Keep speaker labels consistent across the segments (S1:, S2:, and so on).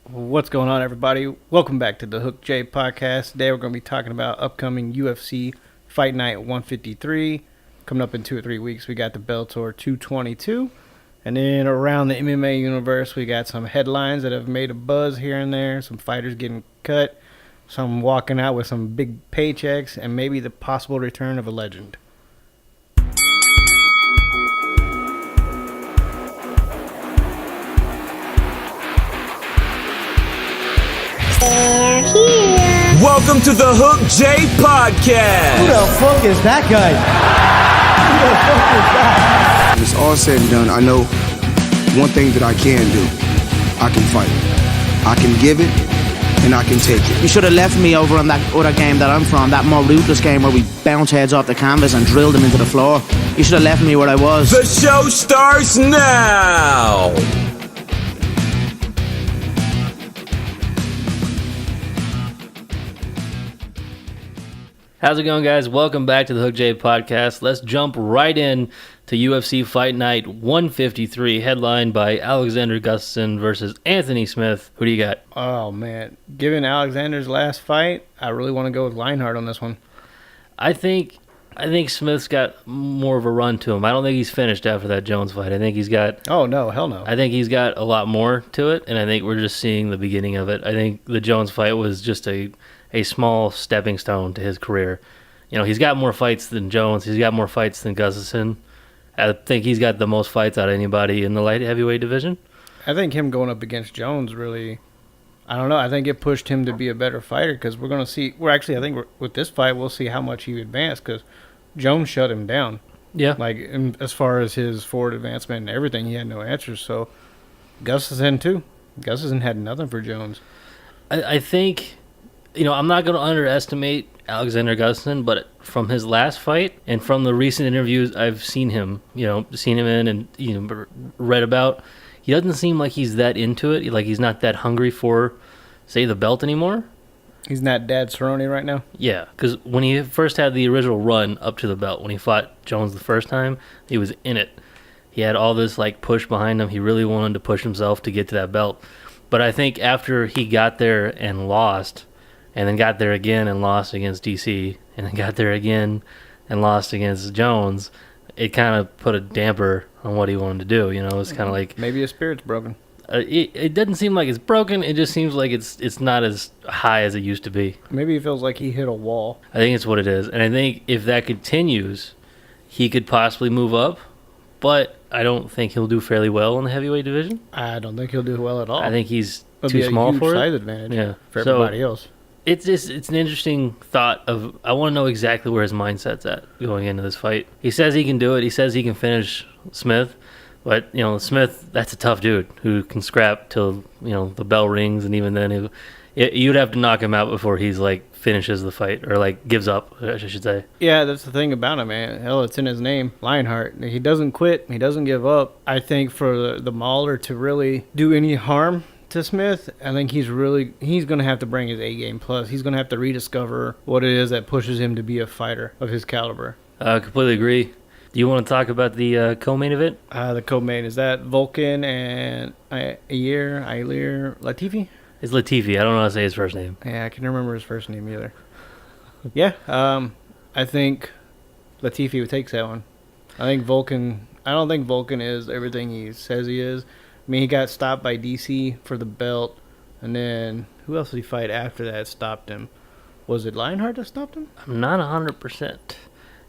S1: What's going on, everybody? Welcome back to the Hook J podcast. Today we're going to be talking about upcoming UFC Fight Night 153. Coming up in 2 or 3 weeks, we got the Bellator 222. And then around the MMA universe, we got some headlines that have made a buzz here and there. Some fighters getting cut, some walking out with some big paychecks, and maybe the possible return of a legend.
S2: They're here.
S3: Welcome to the Hook J Podcast.
S4: Who the fuck is that guy? Who the fuck is that?
S5: When it's all said and done, I know one thing that I can do. I can fight. I can give it, and I can take it.
S6: You should have left me over on that other game that I'm from, that more ruthless game where we bounce heads off the canvas and drill them into the floor. You should have left me where I was.
S3: The show starts now.
S7: How's it going, guys? Welcome back to the Hook J Podcast. Let's jump right in to UFC Fight Night 153, headlined by Alexander Gustafsson versus Anthony Smith. Who do you got?
S1: Oh, man. Given Alexander's last fight, I really want to go with Lionheart on this one.
S7: I think Smith's got more of a run to him. I don't think he's finished after that Jones fight. I think he's got...
S1: Oh, no. Hell no.
S7: I think he's got a lot more to it, and I think we're just seeing the beginning of it. I think the Jones fight was just a small stepping stone to his career. You know, he's got more fights than Jones. He's got more fights than Gustafsson. I think he's got the most fights out of anybody in the light heavyweight division.
S1: I think him going up against Jones really, I don't know. I think it pushed him to be a better fighter because we're going to see. With this fight, we'll see how much he advanced because Jones shut him down.
S7: Yeah.
S1: As far as his forward advancement and everything, he had no answers. So Gustafsson too. Gustafsson had nothing for Jones.
S7: I think, you know, I'm not going to underestimate Alexander Gustafsson, but from his last fight and from the recent interviews I've seen him in and read about, he doesn't seem like he's that into it. Like he's not that hungry for, say, the belt anymore.
S1: He's not Dad Cerrone right now.
S7: Yeah, because when he first had the original run up to the belt, when he fought Jones the first time, he was in it. He had all this like push behind him. He really wanted to push himself to get to that belt. But I think after he got there and lost, and then got there again and lost against DC, and then got there again and lost against Jones, it kind of put a damper on what he wanted to do. You know, it's kind of like...
S1: Maybe his spirit's broken.
S7: It doesn't seem like it's broken. It just seems like it's not as high as it used to be.
S1: Maybe he feels like he hit a wall.
S7: I think it's what it is. And I think if that continues, he could possibly move up, but I don't think he'll do fairly well in the heavyweight division.
S1: I don't think he'll do well at all.
S7: I think he's
S1: It'll
S7: too
S1: be
S7: small
S1: a huge
S7: for
S1: size
S7: it.
S1: advantage for everybody else.
S7: It's an interesting thought of, I want to know exactly where his mindset's at going into this fight. He says he can do it. He says he can finish Smith. But, you know, Smith, that's a tough dude who can scrap till, you know, the bell rings. And even then, you'd have to knock him out before he's, like, finishes the fight or, like, gives up, I should say.
S1: Yeah, that's the thing about him, man. Hell, it's in his name, Lionheart. He doesn't quit. He doesn't give up. I think for the Mauler to really do any harm to Smith, I think he's going to have to bring his A-game plus. He's going to have to rediscover what it is that pushes him to be a fighter of his caliber.
S7: Completely agree. Do you want to talk about the co-main event?
S1: The co-main, is that Volkan and Ilir Latifi?
S7: It's Latifi. I don't know how to say his first name.
S1: Yeah, I can't remember his first name either. Yeah, I think Latifi takes that one. I don't think Volkan is everything he says he is. I mean, he got stopped by DC for the belt, and then who else did he fight after that stopped him? Was it Lionheart that stopped him?
S7: I'm not 100%.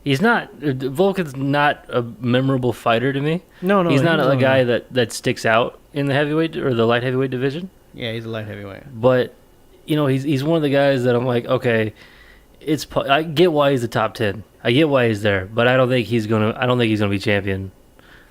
S7: He's not. Volkan's not a memorable fighter to me.
S1: No,
S7: he's not a guy that sticks out in the heavyweight or the light heavyweight division.
S1: Yeah, he's a light heavyweight.
S7: But you know, he's one of the guys that I'm like, okay, I get why he's the top 10. I get why he's there, but I don't think he's gonna be champion.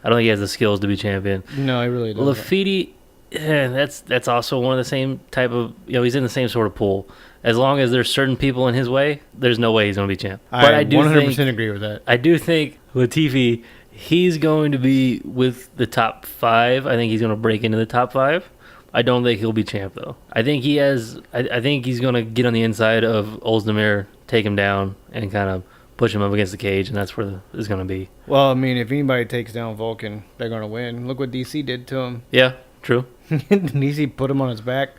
S7: I don't think he has the skills to be champion.
S1: No, he really doesn't.
S7: Lafiti, that's also one of the same type of, you know, he's in the same sort of pool. As long as there's certain people in his way, there's no way he's going to be champ.
S1: I do 100% agree with that.
S7: I do think Latifi, he's going to be with the top 5. I think he's going to break into the top 5. I don't think he'll be champ, though. I think I think he's going to get on the inside of Ozdemir, take him down, and kind of push him up against the cage, and that's where it's going to be.
S1: Well, I mean, if anybody takes down Volkan, they're going to win. Look what DC did to him.
S7: Yeah, true.
S1: DC put him on his back.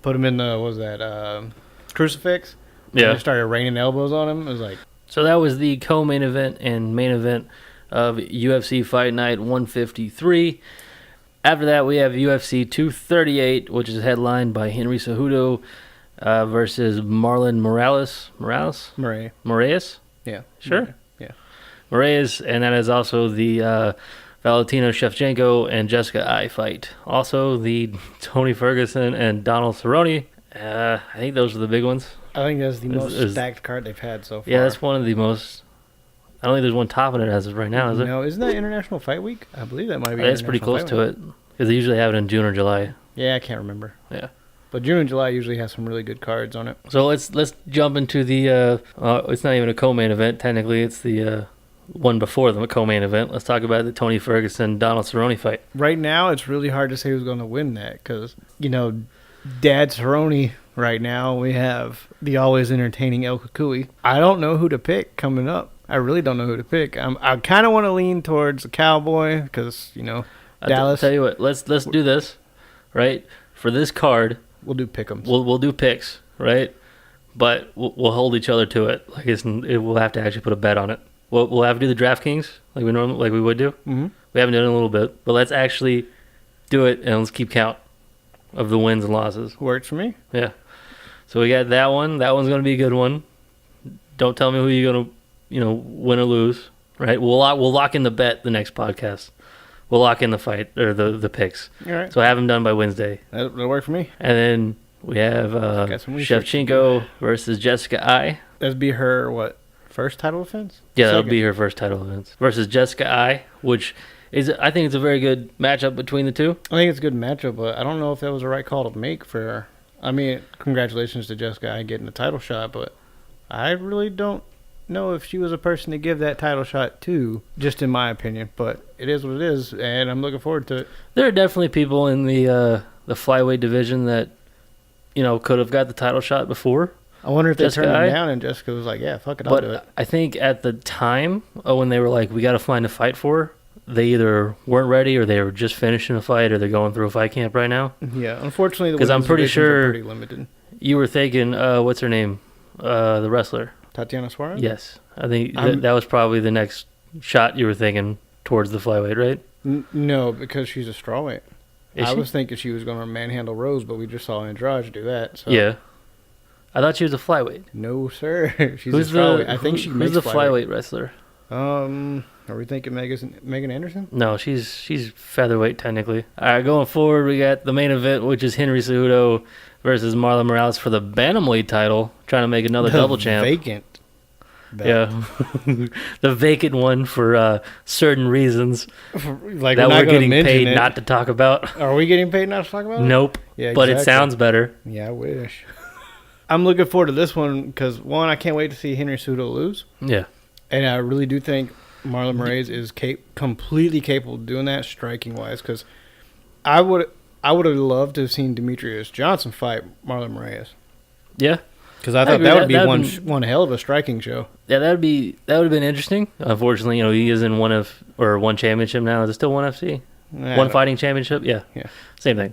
S1: put him in the, what was that, crucifix?
S7: Yeah.
S1: And they started raining elbows on him. It was like,
S7: So that was the co-main event and main event of UFC Fight Night 153. After that, we have UFC 238, which is headlined by Henry Cejudo versus Marlon Moraes?
S1: yeah.
S7: Sure.
S1: Yeah.
S7: Moraes, and that is also the Valentina Shevchenko and Jessica Ai fight. Also, the Tony Ferguson and Donald Cerrone. I think those are the big ones.
S1: I think that's the most
S7: is-
S1: stacked card they've had so far.
S7: Yeah, that's one of the most. I don't think there's one topping it as of right now, is it?
S1: No, isn't that International Fight Week? I believe that might be.
S7: That's pretty close to it because they usually have it in June or July.
S1: Yeah, I can't remember.
S7: Yeah.
S1: But June and July usually has some really good cards on it.
S7: So let's jump into the. It's not even a co-main event technically. It's the one before the co-main event. Let's talk about the Tony Ferguson Donald Cerrone fight.
S1: Right now, it's really hard to say who's going to win that because, Dad Cerrone right now, we have the always entertaining El Kukui. I don't know who to pick coming up. I really don't know who to pick. I kind of want to lean towards the Cowboy because, Dallas.
S7: Tell you what, let's do this, right? For this card,
S1: We'll do pick'ems.
S7: we'll do picks, right? But we'll hold each other to it. Like we'll have to actually put a bet on it. We'll have to do the DraftKings like we would do.
S1: Mhm.
S7: We haven't done it in a little bit, but let's actually do it and let's keep count of the wins and losses.
S1: Works for me.
S7: Yeah. So we got that one. That one's gonna be a good one. Don't tell me who you're gonna win or lose. Right? We'll lock in the bet the next podcast. We'll lock in the fight or the picks.
S1: All right.
S7: So I have them done by Wednesday.
S1: That'll work for me.
S7: And then we have
S1: Got some research.
S7: Shevchenko versus Jessica Ai.
S1: That'd be her, first title offense?
S7: Yeah, that'll
S1: Second.
S7: be her first title event. Versus Jessica Ai, which is, I think it's a very good matchup between the two.
S1: I think it's a good matchup, but I don't know if that was the right call to make for her. I mean, congratulations to Jessica Ai getting a title shot, but I really don't know if she was a person to give that title shot to, just in my opinion. But it is what it is, and I'm looking forward to it.
S7: There are definitely people in the flyweight division that, could have got the title shot before.
S1: I wonder if they
S7: Jessica
S1: turned
S7: Ai?
S1: him down and Jessica was like, yeah, fuck it, I'll do it.
S7: But I think at the time when they were like, we got to find a fight for her, they either weren't ready or they were just finishing a fight or they're going through a fight camp right now.
S1: Yeah, unfortunately, the
S7: 'Cause I'm
S1: women's
S7: pretty
S1: divisions are
S7: sure-
S1: pretty limited.
S7: You were thinking, what's her name? The wrestler.
S1: Tatiana Suarez?
S7: Yes. I think
S1: I'm-
S7: that was probably the next shot you were thinking towards the flyweight, right?
S1: No, because she's a strawweight.
S7: Is
S1: I
S7: she?
S1: was thinking she was going to manhandle Rose, but we just saw Andrade do that. So.
S7: Yeah. I thought she was a flyweight.
S1: No, sir. She's
S7: Who's
S1: a strawweight. I think
S7: who-
S1: she
S7: who's
S1: makes
S7: the flyweight wrestler?
S1: Are we thinking Megan Anderson?
S7: No, she's featherweight technically. All right, going forward, we got the main event, which is Henry Cejudo versus Marlon Moraes for the bantamweight title, trying to make another double champ.
S1: Vacant. belt.
S7: Yeah, the vacant one for certain reasons
S1: Like
S7: that
S1: we're
S7: we're
S1: not
S7: getting
S1: mention
S7: paid
S1: it.
S7: not to talk about.
S1: Are we getting paid not to talk about it?
S7: Nope.
S1: Yeah,
S7: But it
S1: exactly.
S7: sounds better.
S1: Yeah, I wish. I'm looking forward to this one because, one, I can't wait to see Henry Cejudo lose.
S7: Yeah.
S1: And I really do think Marlon Moraes is completely capable of doing that striking-wise because I would have loved to have seen Demetrius Johnson fight Marlon Moraes
S7: Yeah.
S1: because I
S7: I
S1: thought
S7: agree.
S1: that would be
S7: That'd
S1: one
S7: been-
S1: one hell of a striking show.
S7: Yeah, that would have been interesting. Unfortunately, he is in one championship now. Is it still one FC? One fighting championship? Yeah.
S1: Yeah.
S7: Same thing.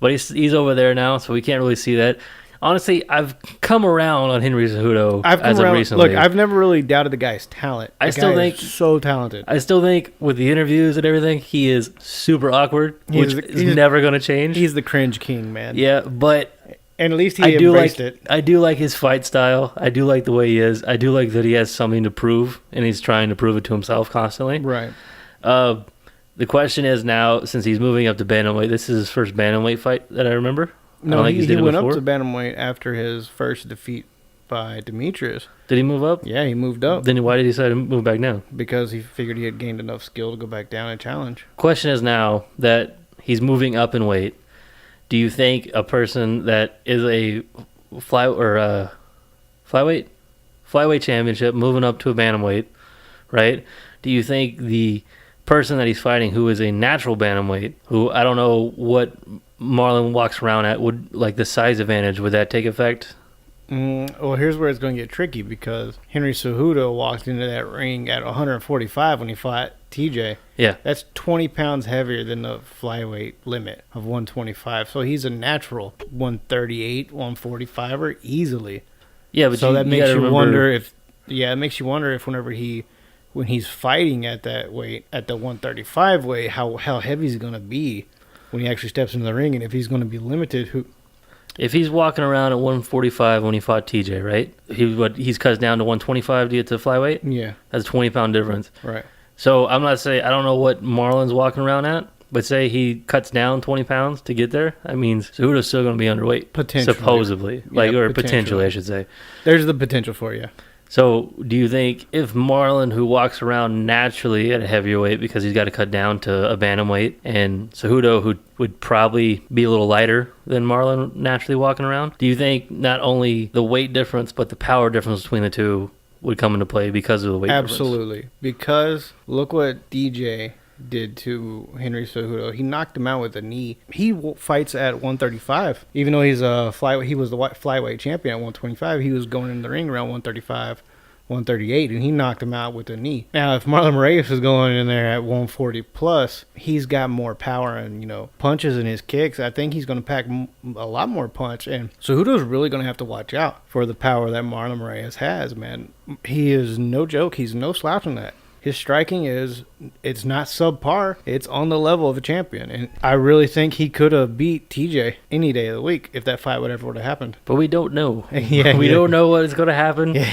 S7: But he's over there now, so we can't really see that. Honestly, I've come around on Henry Cejudo as of recently.
S1: Look, I've never really doubted the guy's talent.
S7: I
S1: The
S7: still
S1: guy
S7: think-
S1: is so talented.
S7: I still think with the interviews and everything, he is super awkward, which is never going to change.
S1: He's the cringe king, man.
S7: Yeah, but
S1: And at least he
S7: I do
S1: embraced
S7: like
S1: it.
S7: I do like his fight style. I do like the way he is. I do like that he has something to prove, and he's trying to prove it to himself constantly.
S1: Right.
S7: The question is now, since he's moving up to bantamweight, this is his first bantamweight fight that I remember. I
S1: No,
S7: don't think
S1: he
S7: he's did it
S1: went up
S7: before.
S1: to bantamweight after his first defeat by Demetrius.
S7: Did he move up?
S1: Yeah, he moved up
S7: Then why did he decide to move back down?
S1: because he figured he had gained enough skill to go back down and challenge.
S7: Question is now that he's moving up in weight, do you think a person that is a flyweight championship moving up to a bantamweight, right? Do you think the person that he's fighting, who is a natural bantamweight, who I don't know what Marlon walks around at, would like the size advantage? Would that take effect
S1: Well, here's where it's going to get tricky because Henry Cejudo walked into that ring at 145 when he fought TJ.
S7: Yeah.
S1: That's 20 pounds heavier than the flyweight limit of 125. So he's a natural 138, 145er easily.
S7: Yeah, but
S1: so that makes
S7: gotta
S1: you
S7: remember,
S1: wonder if, it makes you wonder if when he's fighting at that weight, at the 135 weight, how heavy is he going to be when he actually steps into the ring, and if he's going to be limited.
S7: If he's walking around at 145 when he fought TJ, right? He's cut down to 125 to get to flyweight.
S1: Yeah,
S7: That's a 20-pound difference.
S1: right.
S7: So I'm not saying I don't know what Marlon's walking around at, but say he cuts down 20 pounds to get there, that means Cejudo's still going to be underweight,
S1: Potentially.
S7: supposedly, or
S1: potentially.
S7: potentially, I should say.
S1: There's the potential for you.
S7: So, do you think if Marlon, who walks around naturally at a heavier weight because he's got to cut down to a bantamweight, and Cejudo, who would probably be a little lighter than Marlon naturally walking around, do you think not only the weight difference but the power difference between the two would come into play because of the weight difference?
S1: Absolutely. Because look what DJ did to Henry Cejudo. He knocked him out with a knee. He fights at 135. Even though he's a flyweight, he was the flyweight champion at 125. He was going in the ring around 135, 138, and he knocked him out with a knee. Now, if Marlon Moraes is going in there at 140 plus, he's got more power and punches in his kicks. I think he's going to pack a lot more punch, and Cejudo's really going to have to watch out for the power that Marlon Moraes has. Man, he is no joke. He's no slouch on that. His striking it's not subpar. It's on the level of a champion. And I really think he could have beat TJ any day of the week if that fight would have happened.
S7: But we don't know.
S1: We
S7: don't know what is going to happen.
S1: Yeah.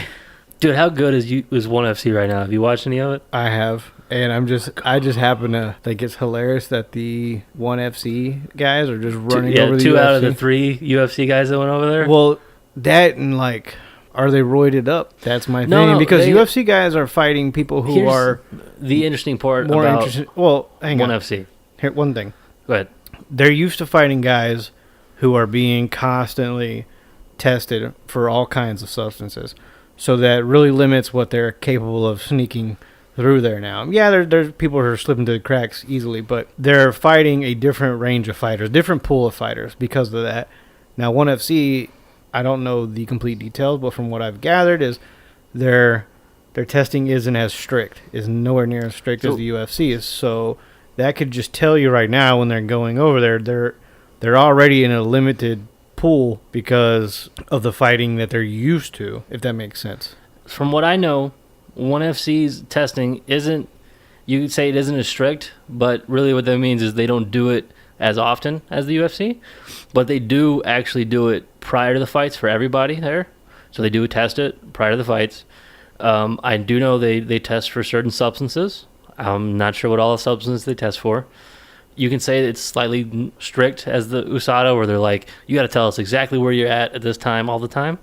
S7: Dude, how good is ONE FC right now? Have you watched any of it?
S1: I have. And I just happen to think it's hilarious that the ONE FC guys are just running over the
S7: two
S1: UFC.
S7: out of the 3 UFC guys that went over there.
S1: Well, that and are they roided up? That's my thing. Because UFC guys are fighting people who are
S7: the interesting part
S1: more
S7: about
S1: interested. Well, hang
S7: ONE
S1: on.
S7: FC.
S1: Here, one thing.
S7: Go ahead.
S1: They're used to fighting guys who are being constantly tested for all kinds of substances. So that really limits what they're capable of sneaking through there now. Yeah, there's people who are slipping through the cracks easily, but they're fighting a different range of fighters, different pool of fighters because of that. Now, ONE FC, I don't know the complete details, but from what I've gathered is their testing isn't as strict, is nowhere near as strict as the UFC is. So that could just tell you right now when they're going over there, they're already in a limited pool because of the fighting that they're used to, if that makes sense.
S7: From what I know, ONE FC's testing isn't, you could say it isn't as strict, but really what that means is they don't do it as often as the UFC, but they do actually do it prior to the fights for everybody there. So they do test it prior to the fights. I do know they test for certain substances. I'm not sure what all the substances they test for. You can say it's slightly strict as the USADA, where they're like, you got to tell us exactly where you're at this time all the time.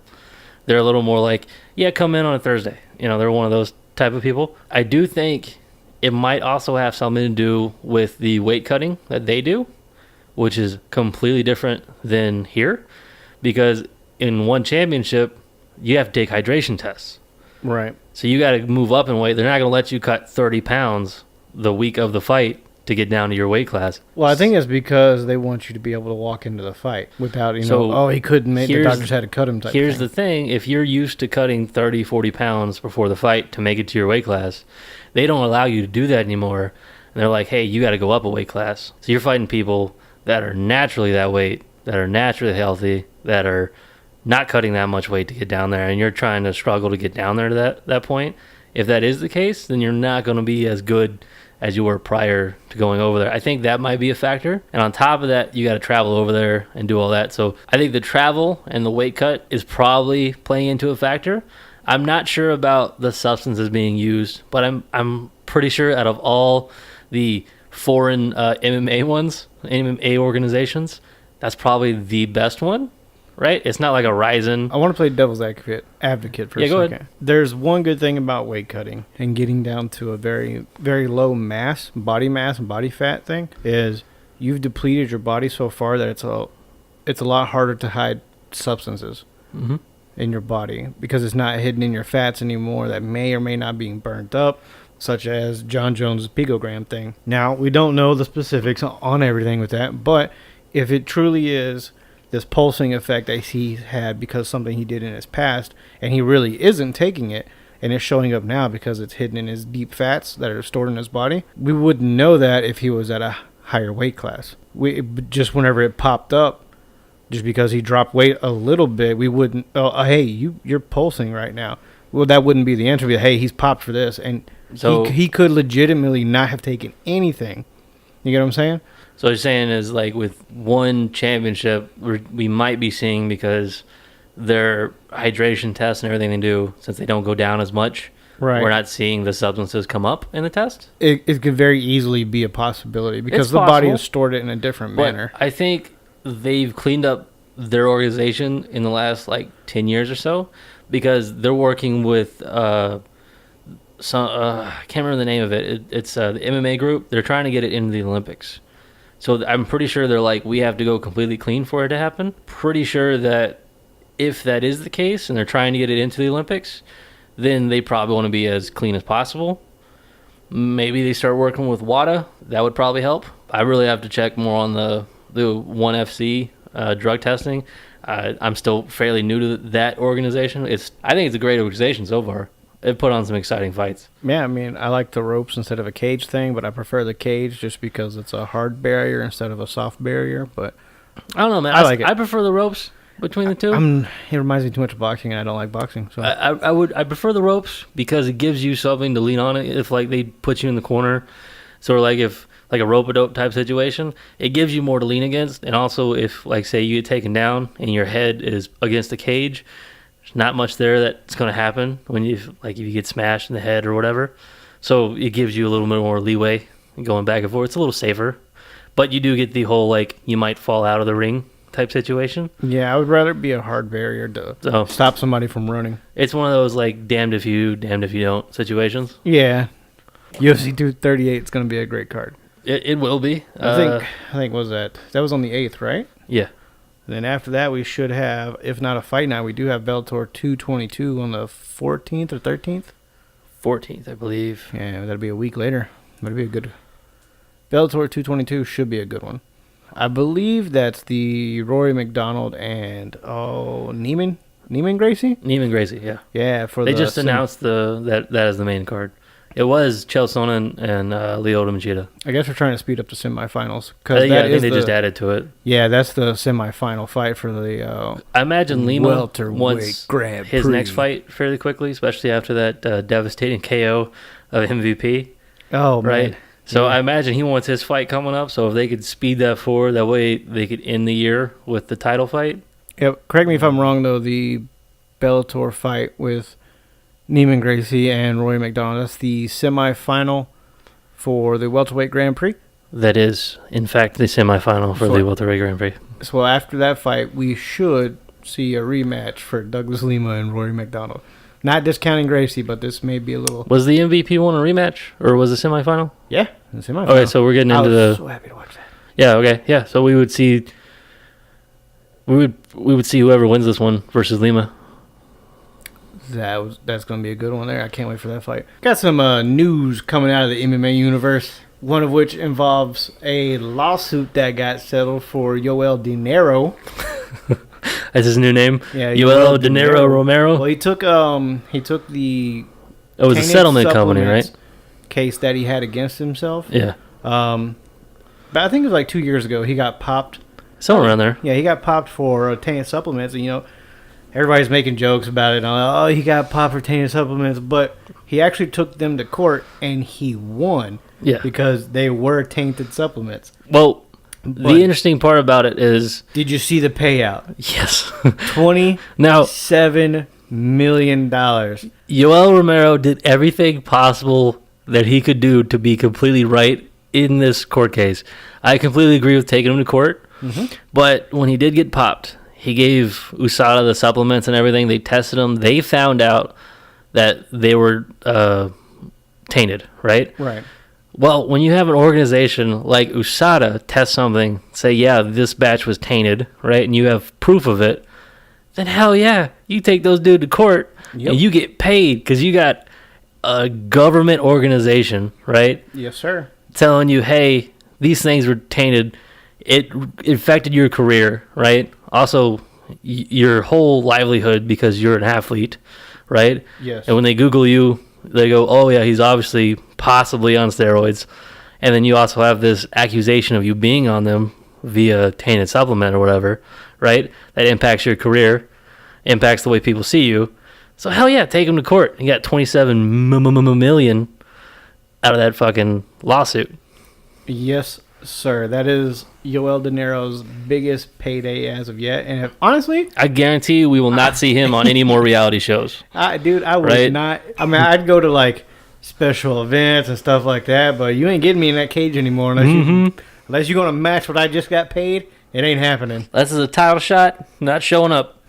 S7: They're a little more like, yeah, come in on a Thursday. They're one of those type of people. I do think it might also have something to do with the weight cutting that they do, which is completely different than here, because in one championship, you have to take hydration tests.
S1: Right.
S7: So you got to move up in weight. They're not going to let you cut 30 pounds the week of the fight to get down to your weight class.
S1: Well, I think it's because they want you to be able to walk into the fight without, he couldn't make, the doctors had to cut him type
S7: Here's
S1: thing.
S7: the thing. If you're used to cutting 30, 40 pounds before the fight to make it to your weight class, they don't allow you to do that anymore. And they're like, hey, you got to go up a weight class. So you're fighting people that are naturally that weight, that are naturally healthy, that are not cutting that much weight to get down there, and you're trying to struggle to get down there to that point. If that is the case, then you're not going to be as good as you were prior to going over there. I think that might be a factor. And on top of that, you got to travel over there and do all that. So I think the travel and the weight cut is probably playing into a factor. I'm not sure about the substances being used, but I'm pretty sure out of all the foreign MMA MMA organizations, that's probably the best one, right? It's not like a Ryzen.
S1: I want to play devil's advocate for a
S7: go
S1: second.
S7: ahead.
S1: There's one good thing about weight cutting and getting down to a very, very low body mass and body fat thing is you've depleted your body so far that it's a lot harder to hide substances in your body because it's not hidden in your fats anymore that may or may not being burnt up, such as John Jones' picogram thing. Now, we don't know the specifics on everything with that, but if it truly is this pulsing effect that he had because something he did in his past, and he really isn't taking it, and it's showing up now because it's hidden in his deep fats that are stored in his body. We wouldn't know that if he was at a higher weight class. Just whenever it popped up, just because he dropped weight a little bit, we wouldn't. Oh, hey, you're pulsing right now. Well, that wouldn't be the answer. Be, hey, he's popped for this, and
S7: So
S1: he could legitimately not have taken anything. You get what I'm saying?
S7: So what you're saying is, like, with one championship, we might be seeing, because their hydration tests and everything they do, since they don't go down as much,
S1: Right.
S7: we're not seeing the substances come up in the test.
S1: It could very easily be a possibility because
S7: It's
S1: the body
S7: possible.
S1: has stored it in a different
S7: But
S1: manner.
S7: I think they've cleaned up their organization in the last, like, 10 years or so, because they're working with I can't remember the name of it. It's the MMA group. They're trying to get it into the Olympics. So I'm pretty sure they're like, we have to go completely clean for it to happen. Pretty sure that if that is the case and they're trying to get it into the Olympics, then they probably want to be as clean as possible. Maybe they start working with WADA. That would probably help. I really have to check more on the 1FC drug testing. I'm still fairly new to that organization. I think it's a great organization so far. It put on some exciting fights.
S1: Yeah, I mean, I like the ropes instead of a cage thing, but I prefer the cage just because it's a hard barrier instead of a soft barrier. But
S7: I don't know, man.
S1: I like it.
S7: I prefer the ropes between the two.
S1: it reminds me too much of boxing, and I don't like boxing. So
S7: I prefer the ropes because it gives you something to lean on it if, like, they put you in the corner. So, like, if like a rope-a-dope type situation, it gives you more to lean against. And also, if, like, say you get taken down and your head is against the cage, there's not much there that's going to happen when if you get smashed in the head or whatever. So it gives you a little bit more leeway going back and forth. It's a little safer, but you do get the whole, like, you might fall out of the ring type situation.
S1: yeah, I would rather it be a hard barrier to stop somebody from running.
S7: It's one of those, like, damned if you don't situations.
S1: Yeah, UFC 238 is going to be a great card.
S7: It will be.
S1: I think was that was on the 8th, right?
S7: Yeah.
S1: And then after that, we should have, if not a fight night, we do have Bellator 222 on the 14th or 13th.
S7: 14th, I believe.
S1: Yeah, that'll be a week later. That'll be a good. Bellator 222 should be a good one. I believe that's the Rory McDonald and Neiman Gracie.
S7: Neiman Gracie, yeah.
S1: Yeah,
S7: They just announced that as the main card. It was Chael Sonnen and Lyoto Machida.
S1: I guess we're trying to speed up the semifinals
S7: I think they just added to it.
S1: Yeah, that's the semifinal fight for the.
S7: I imagine Lima
S1: welterweight
S7: wants
S1: Grand
S7: his
S1: Prix.
S7: next fight fairly quickly, especially after that devastating KO of MVP.
S1: Oh
S7: Right?
S1: man.
S7: So
S1: Yeah.
S7: I imagine he wants his fight coming up. So if they could speed that forward, that way they could end the year with the title fight.
S1: Yep. Correct me if I'm wrong though. The Bellator fight with Neiman Gracie and Roy McDonald. That's the semifinal for the welterweight Grand Prix.
S7: That is, in fact, the semifinal for the welterweight Grand Prix.
S1: So after that fight, we should see a rematch for Douglas Lima and Rory McDonald. Not discounting Gracie, but this may be a little.
S7: Was the MVP one a rematch, or was it semifinal?
S1: Yeah, the semifinal.
S7: Okay, so we're getting into
S1: I was
S7: the.
S1: so happy to watch that.
S7: Yeah. Okay. Yeah. So we would see. We would see whoever wins this one versus Lima.
S1: That's going to be a good one there. I can't wait for that fight. Got some news coming out of the MMA universe. One of which involves a lawsuit that got settled for Yoel De Niro.
S7: That's his new name.
S1: Yeah,
S7: Yoel De Niro Romero.
S1: Well, he took the
S7: It was a
S1: tainted
S7: settlement company, right?
S1: supplements case that he had against himself.
S7: Yeah.
S1: But I think it was like 2 years ago. He got popped.
S7: Somewhere around there.
S1: Yeah, he got popped for tainted supplements, and everybody's making jokes about it. Oh, he got popped for tainted supplements, but he actually took them to court and he won.
S7: Yeah.
S1: Because they were tainted supplements.
S7: Well,
S1: But
S7: the interesting part about it is,
S1: did you see the payout?
S7: yes.
S1: $27 million.
S7: Yoel Romero did everything possible that he could do to be completely right in this court case. I completely agree with taking him to court, but when he did get popped, he gave USADA the supplements and everything. They tested them. They found out that they were tainted, right?
S1: Right.
S7: Well, when you have an organization like USADA test something, say, yeah, this batch was tainted, right, and you have proof of it, then hell yeah, you take those dudes to court,
S1: Yep.
S7: and you get paid because you got a government organization, right,
S1: Yes, sir.
S7: telling you, hey, these things were tainted. It affected your career, right? also your whole livelihood because you're an athlete, right?
S1: Yes.
S7: And when they Google you, they go, oh, yeah, he's obviously possibly on steroids. And then you also have this accusation of you being on them via tainted supplement or whatever, right? That impacts your career, impacts the way people see you. So, hell yeah, take him to court. You got $27 million out of that fucking lawsuit.
S1: Yes, sir. That is Yoel De Niro's biggest payday as of yet. And honestly,
S7: I guarantee you we will not see him on any more reality shows.
S1: I would
S7: Right?
S1: not. I mean, I'd go to like special events and stuff like that, but you ain't getting me in that cage anymore unless you're going to match what I just got paid. It ain't happening.
S7: This is a title shot, not showing up.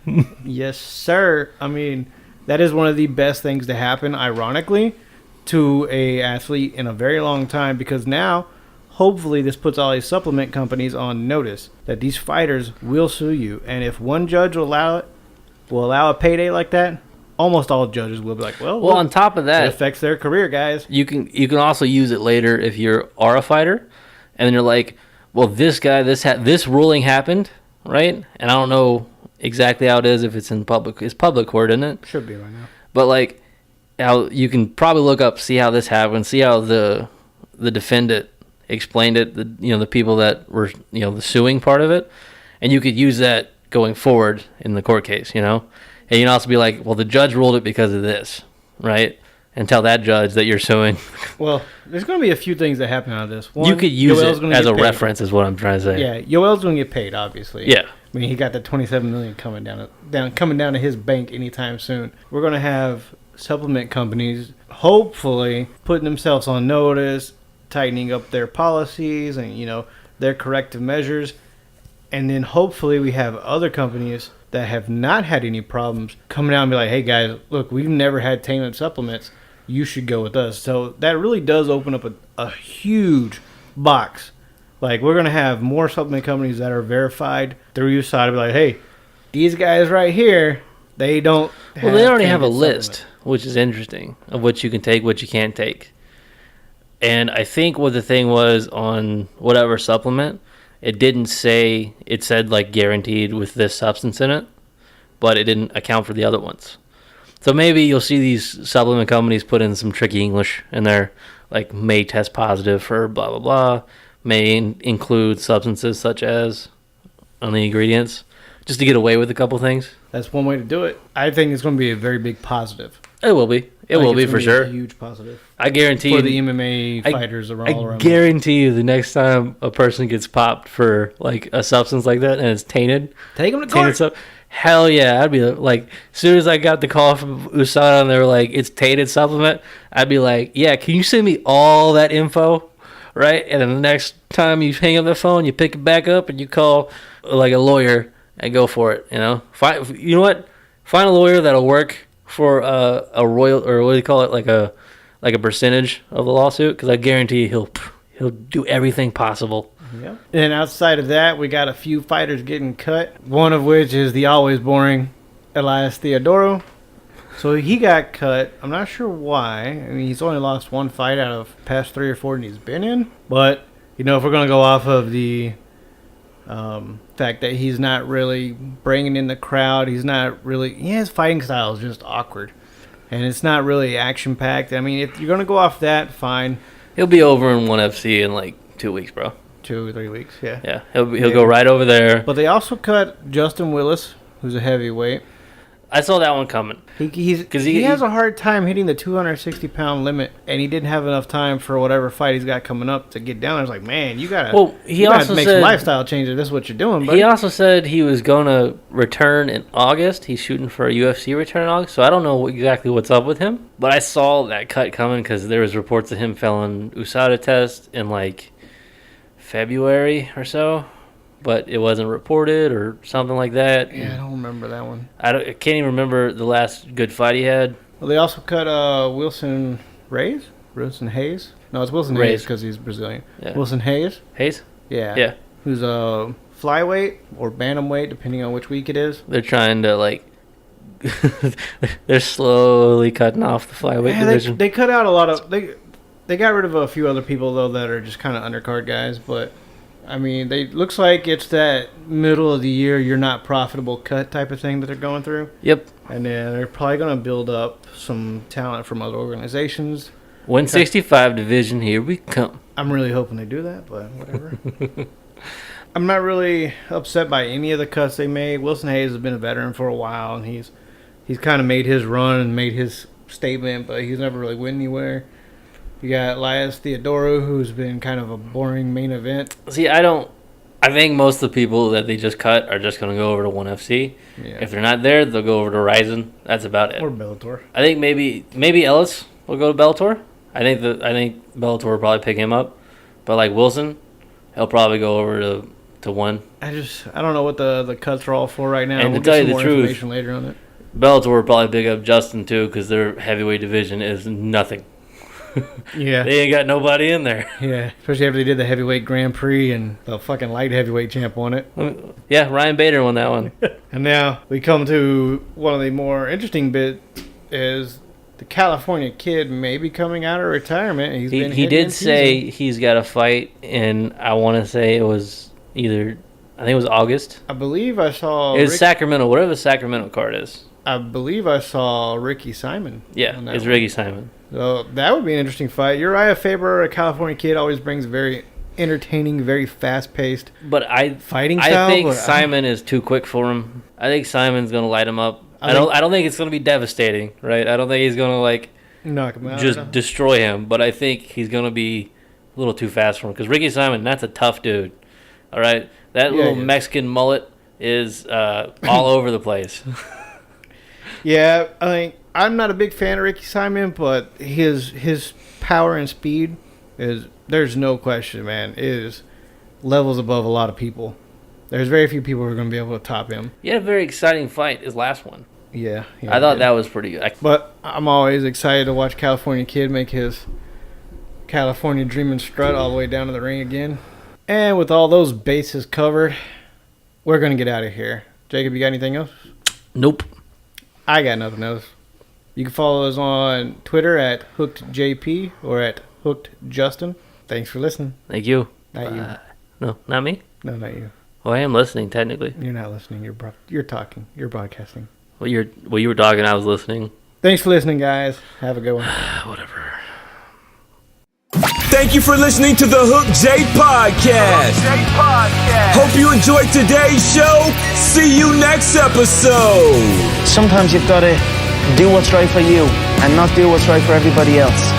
S1: Yes, sir. I mean, that is one of the best things to happen, ironically, to a athlete in a very long time, because now, hopefully, this puts all these supplement companies on notice that these fighters will sue you, and if one judge will allow a payday like that, almost all judges will be like, well,
S7: Well, on top of
S1: it
S7: that,
S1: affects their career, guys.
S7: you can also use it later if you are a fighter, and then you're like, well, this guy, this ruling happened, right? And I don't know exactly how it is if it's in public. It's public court, isn't it?
S1: Should be right now.
S7: But like, how you can probably look up, see how this happened, see how the defendant explained it. The people that were the suing part of it, and you could use that going forward in the court case. And you can also be like, well, the judge ruled it because of this, right? And tell that judge that you're suing.
S1: Well, there's going to be a few things that happen out of this. One,
S7: You could use
S1: Yoel's
S7: it
S1: gonna
S7: as
S1: get
S7: a
S1: paid.
S7: reference, is what I'm trying to say.
S1: Yeah, Yoel's going to get paid, obviously.
S7: Yeah.
S1: I mean, he got the $27 million coming down to his bank anytime soon. We're going to have supplement companies hopefully putting themselves on notice, tightening up their policies and their corrective measures, and then hopefully we have other companies that have not had any problems coming out and be like, hey guys, look, we've never had tainted supplements. You should go with us. So that really does open up a huge box. Like, we're going to have more supplement companies that are verified through USADA to be like, hey, these guys right here, they don't
S7: Well, they already have a
S1: tainted
S7: list,
S1: supplement.
S7: which is interesting, of what you can take, what you can't take. And I think what the thing was on whatever supplement, it didn't say, it said like guaranteed with this substance in it, but it didn't account for the other ones. So maybe you'll see these supplement companies put in some tricky English in there, like may test positive for blah, blah, blah, may include substances such as on the ingredients, just to get away with a couple things.
S1: That's one way to do it. I think it's going to be a very big positive.
S7: It will be. It
S1: I think
S7: will be
S1: it's
S7: for
S1: gonna
S7: sure.
S1: A huge positive
S7: I guarantee
S1: for
S7: you.
S1: the MMA fighters all around.
S7: I guarantee you the next time a person gets popped for like a substance like that and it's tainted,
S1: Take them to
S7: tainted
S1: court.
S7: stuff, hell yeah, I'd be like, as soon as I got the call from USADA and they were like, it's tainted supplement, I'd be like, yeah, can you send me all that info, right? And then the next time you hang up the phone, you pick it back up and you call like a lawyer and go for it. You know what? Find a lawyer that'll work for a royal, or what do you call it, like a percentage of the lawsuit, because I guarantee he'll do everything possible.
S1: Yeah. And outside of that, we got a few fighters getting cut. One of which is the always boring Elias Theodoro. So he got cut. I'm not sure why. I mean, he's only lost one fight out of past 3 or 4 that he's been in. But if we're gonna go off of the fact that he's not really bringing in the crowd, his fighting style is just awkward, and it's not really action packed. I mean, if you're gonna go off that, fine.
S7: He'll be over in 1FC in like 2 weeks, bro.
S1: 2 or 3 weeks, yeah.
S7: Yeah, he'll go right over there.
S1: But they also cut Justin Willis, who's a heavyweight.
S7: I saw that one coming.
S1: He has a hard time hitting the 260-pound limit, and he didn't have enough time for whatever fight he's got coming up to get down. I was like, man, you gotta make some lifestyle changes. This is what you're doing, buddy.
S7: He also said he was going to return in August. He's shooting for a UFC return in August, so I don't know exactly what's up with him. But I saw that cut coming because there was reports of him failing USADA test in like February or so, but it wasn't reported or something like that.
S1: Yeah, I don't remember that one.
S7: I can't even remember the last good fight he had.
S1: Well, they also cut Wilson Hayes? No, it's Wilson Hayes because he's Brazilian.
S7: Yeah.
S1: Wilson Hayes?
S7: Hayes?
S1: Yeah.
S7: Yeah.
S1: Who's a flyweight or bantamweight, depending on which week it is.
S7: They're trying to, like, they're slowly cutting off the flyweight division.
S1: They cut out a lot of... They got rid of a few other people, though, that are just kind of undercard guys, but... I mean, they looks like it's that middle of the year, you're not profitable cut type of thing that they're going through.
S7: Yep.
S1: And then they're probably going to build up some talent from other organizations.
S7: 165 division, here we come.
S1: I'm really hoping they do that, but whatever. I'm not really upset by any of the cuts they made. Wilson Hayes has been a veteran for a while, and he's kind of made his run and made his statement, but he's never really went anywhere. You got Elias Theodorou, who's been kind of a boring main event.
S7: See, I think most of the people that they just cut are just going to go over to 1FC.
S1: Yeah.
S7: If they're not there, they'll go over to Ryzen. That's about it.
S1: Or Bellator.
S7: I think maybe Ellis will go to Bellator. I think Bellator will probably pick him up. But like Wilson, he'll probably go over to 1.
S1: I don't know what the cuts are all for right now.
S7: And
S1: we'll
S7: to tell
S1: get
S7: you
S1: some
S7: the
S1: more
S7: truth,
S1: information later on it.
S7: Bellator will probably pick up Justin too because their heavyweight division is nothing.
S1: Yeah.
S7: They ain't got nobody in there.
S1: Yeah, especially after they did the heavyweight Grand Prix and the fucking light heavyweight champ won it.
S7: Yeah, Ryan Bader won that one.
S1: And now we come to one of the more interesting bits is the California Kid may be coming out of retirement.
S7: He did say he's got a fight, and I want to say it was I think it was August.
S1: I believe I saw...
S7: It's Sacramento, whatever the Sacramento card is.
S1: I believe I saw Ricky Simon.
S7: Yeah, it's Ricky Simon.
S1: So that would be an interesting fight. Uriah Faber, a California Kid, always brings very entertaining, very fast-paced fighting style.
S7: I think Simon is too quick for him. I think Simon's gonna light him up. I don't think it's gonna be devastating, right? I don't think he's gonna
S1: knock him out.
S7: Just destroy him. But I think he's gonna be a little too fast for him because Ricky Simon, that's a tough dude. All right, that little Mexican mullet is all over the place.
S1: Yeah, I think I'm not a big fan of Ricky Simon, but his power and speed there's no question, man, is levels above a lot of people. There's very few people who are going to be able to top him.
S7: He had a very exciting fight, his last one.
S1: Yeah
S7: I thought that was pretty good.
S1: But I'm always excited to watch California Kid make his California Dream and strut all the way down to the ring again. And with all those bases covered, we're going to get out of here. Jacob, you got anything else?
S7: Nope.
S1: I got nothing else. You can follow us on Twitter at HookedJP or at HookedJustin. Thanks for listening.
S7: Thank you.
S1: Not you.
S7: No, not me?
S1: No, not you.
S7: Well, I am listening, technically.
S1: You're not listening. You're talking. You're broadcasting.
S7: Well, you were talking, I was listening.
S1: Thanks for listening, guys. Have a good one.
S7: Whatever.
S3: Thank you for listening to the Hook J Podcast. Hope you enjoyed today's show. See you next episode.
S6: Sometimes you've got to do what's right for you and not do what's right for everybody else.